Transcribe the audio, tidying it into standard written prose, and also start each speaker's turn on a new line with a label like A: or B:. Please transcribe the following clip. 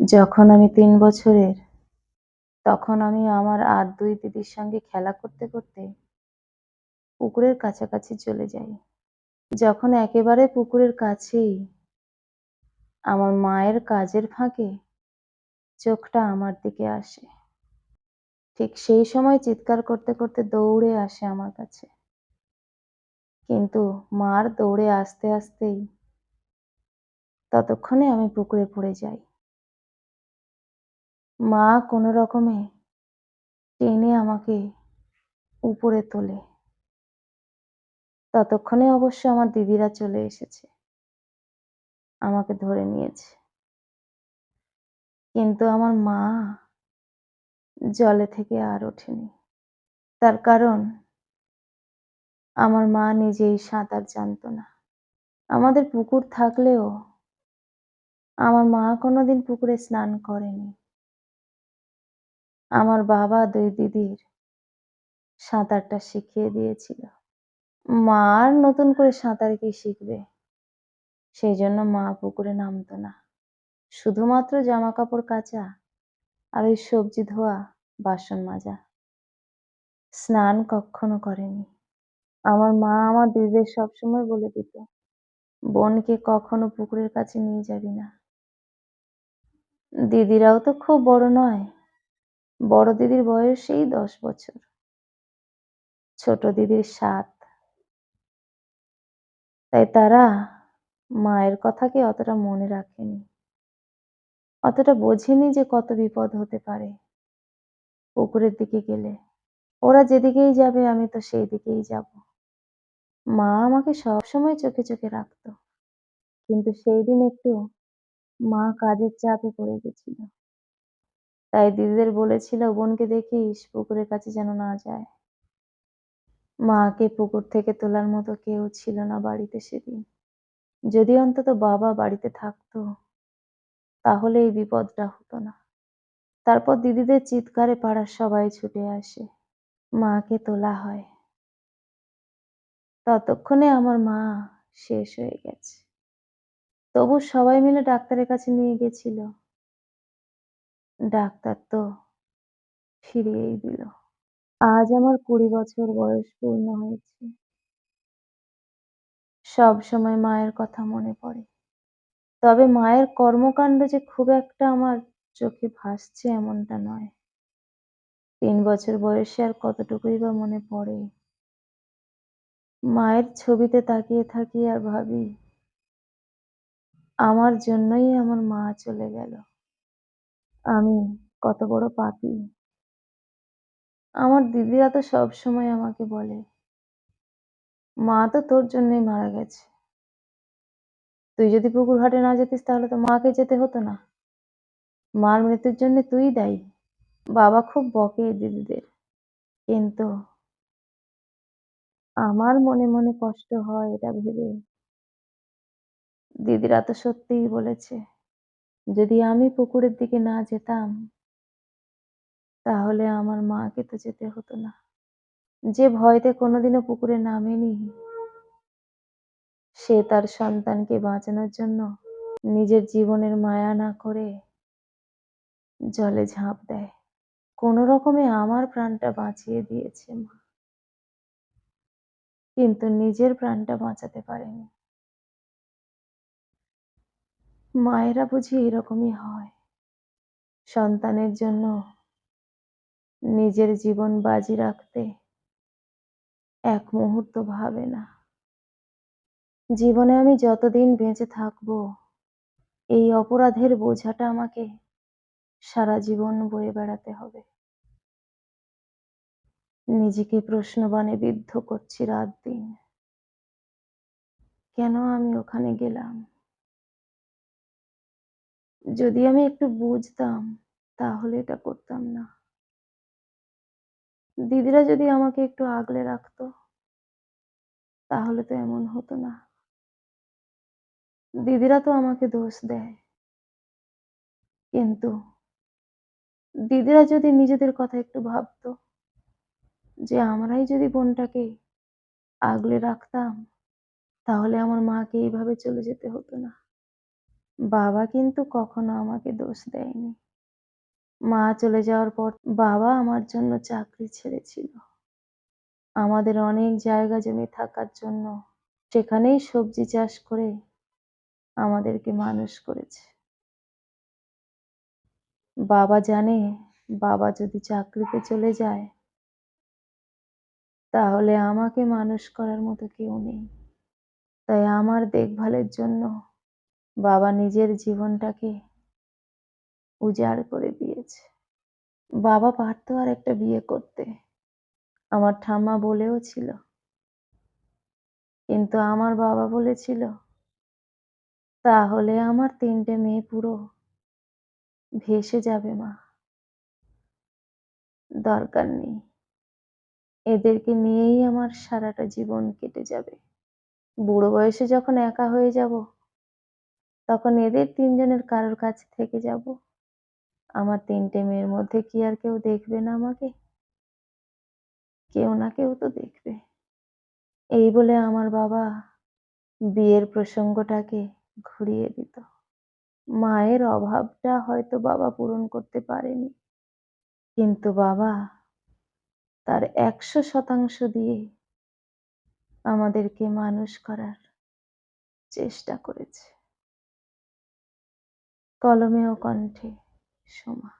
A: যখন আমি ৩ বছরের, তখন আমি আমার আর ২ দিদির সঙ্গে খেলা করতে, করতে পুকুরের কাছাকাছি চলে যাই। যখন একেবারে পুকুরের কাছেই আমার মায়ের কাজের ফাঁকে চোখটা আমার দিকে আসে। ঠিক সেই সময় চিৎকার করতে, করতে দৌড়ে আসে আমার কাছে। কিন্তু মার দৌড়ে আসতে, আসতেই ততক্ষণে আমি পুকুরে পড়ে যাই। মা কোনো রকমে টেনে আমাকে উপরে তোলে। ততক্ষণে অবশ্য আমার দিদিরা চলে এসেছে। আমাকে ধরে নিয়েছে। কিন্তু আমার মা জলে থেকে আর ওঠেনি। তার কারণ আমার মা নিজেই সাঁতার জানত না। আমাদের পুকুর থাকলেও আমার মা কোনোদিন পুকুরে স্নান করেনি। আমার বাবা ২ দিদির সাঁতারটা শিখিয়ে দিয়েছিল। মা আর নতুন করে সাঁতার কি শিখবে? সেইজন্য মা পুকুরে নামতো না। শুধুমাত্র জামাকাপড় কাচা আর ওই সবজি ধোয়া, বাসন মাজা। স্নান কক্ষনো করেনি। আমার মা আমার দিদিদের সবসময় বলে দিত, বোনকে কখনো পুকুরের কাছে নিয়ে যাবি না। দিদিরাও তো খুব বড় নয়। বড় দিদির বয়স এই ১০ বছর। ছোট দিদির ৭। তাই তারা মায়ের কথাকে অতটা মনে রাখেনি। অতটা বোঝেনি যে কত বিপদ হতে পারে পুকুরের দিকে গেলে। ওরা যেদিকেই যাবে আমি তো সেই দিকেই যাব। মা আমাকে সবসময় চোখে, চোখে রাখত। কিন্তু সেইদিন একটু মা কাজের চাপে পড়ে গেছিল। তাই দিদিদের বলেছিল, বোনকে দেখিস পুকুরের কাছে যেন না যায়। মাকে পুকুর থেকে তোলার মতো কেউ ছিল না বাড়িতে সেদিন। যদি অন্তত বাবা বাড়িতে থাকতো, তাহলে এই বিপদটা হতো না। তারপর দিদিদের চিৎকারে পাড়ার সবাই ছুটে আসে। মাকে তোলা হয়। ততক্ষণে আমার মা শেষ হয়ে গেছে। তবু সবাই মিলে ডাক্তারের কাছে নিয়ে গেছিল। ডাক্তার তো ফিরিয়েই দিল। আজ আমার ২০ বছর বয়স পূর্ণ হয়েছে। সবসময় মায়ের কথা মনে পড়ে। তবে মায়ের কর্মকাণ্ড যে খুব একটা আমার চোখে ভাসছে এমনটা নয়। ৩ বছর বয়সে আর কতটুকুই বা মনে পড়ে। মায়ের ছবিতে তাকিয়ে থাকি আর ভাবি, আমার জন্যই আমার মা চলে গেল। আমি কত বড় পাপী। আমার দিদিরা তো সবসময় আমাকে বলে, মা তো তোর জন্যই মারা গেছে। তুই যদি পুকুর ঘাটে না যেতিস তাহলে তো মাকে যেতে হতো না। মার মৃত্যুর জন্য তুই দায়ী। বাবা খুব বকে দিদিদের। কিন্তু আমার মনে, মনে কষ্ট হয় এটা ভেবে। দিদিরা তো সত্যিই বলেছে, যদি আমি পুকুরের দিকে না যেতাম, তাহলে আমার মাকে তো যেতে হতো না। যে ভয়তে কোনোদিনও পুকুরে নামেনি, সে তার সন্তানকে বাঁচানোর জন্য নিজের জীবনের মায়া না করে জলে ঝাঁপ দেয়। কোনো রকমে আমার প্রাণটা বাঁচিয়ে দিয়েছে মা। কিন্তু নিজের প্রাণটা বাঁচাতে পারেনি। মায়েরা বুঝি এরকমই হয়। সন্তানের জন্য নিজের জীবন বাজি রাখতে এক মুহূর্ত ভাবে না। জীবনে আমি যতদিন বেঁচে থাকবো, এই অপরাধের বোঝাটা আমাকে সারা জীবন বয়ে বেড়াতে হবে। নিজেকে প্রশ্নবাণে বিদ্ধ করছি রাত দিন। কেন আমি ওখানে গেলাম? যদি আমি একটু বুঝতাম, তাহলে এটা করতাম না। দিদিরা যদি আমাকে একটু আগলে রাখতো, তাহলে তো এমন হতো না। দিদিরা তো আমাকে দোষ দেয়। কিন্তু দিদিরা যদি নিজেদের কথা একটু ভাবতো, যে আমরাই যদি বোনটাকে আগলে রাখতাম, তাহলে আমার মাকে এইভাবে চলে যেতে হতো না। বাবা কিন্তু কখনো আমাকে দোষ দেয়নি। মা চলে যাওয়ার পর বাবা আমার জন্য চাকরি ছেড়েছিল। আমাদের অনেক জায়গা জমি থাকার জন্য সেখানেই সবজি চাষ করে আমাদেরকে মানুষ করেছে। বাবা জানে বাবা যদি চাকরিতে চলে যায় তাহলে আমাকে মানুষ করার মতো কেউ নেই। তাই আমার দেখভালের জন্য বাবা নিজের জীবনটাকে উজাড় করে দিয়েছে। বাবা পারতো আরেকটা বিয়ে করতে। আমার ঠাম্মা বলেও ছিল। কিন্তু আমার বাবা বলেছিল, "তাহলে আমার ৩ টে মেয়ে পুরো ভেসে যাবে মা। দরকার নেই। এদেরকে নিয়েই আমার সারাটা জীবন কেটে যাবে। বুড়ো বয়সে যখন একা হয়ে যাব, তখন এদের ৩ জনের কারোর কাছে থেকে যাব। আমার ৩ টে মেয়ের মধ্যে কি আর কেউ দেখবে না আমাকে? কেউ না কেউ তো দেখবে।" এই বলে আমার বাবা বিয়ের প্রসঙ্গটাকে ঘুরিয়ে দিত। মায়ের অভাবটা হয়তো বাবা পূরণ করতে পারেনি। কিন্তু বাবা তার ১০০% দিয়ে আমাদেরকে মানুষ করার চেষ্টা করেছে। কলমে ও কণ্ঠে সোমা।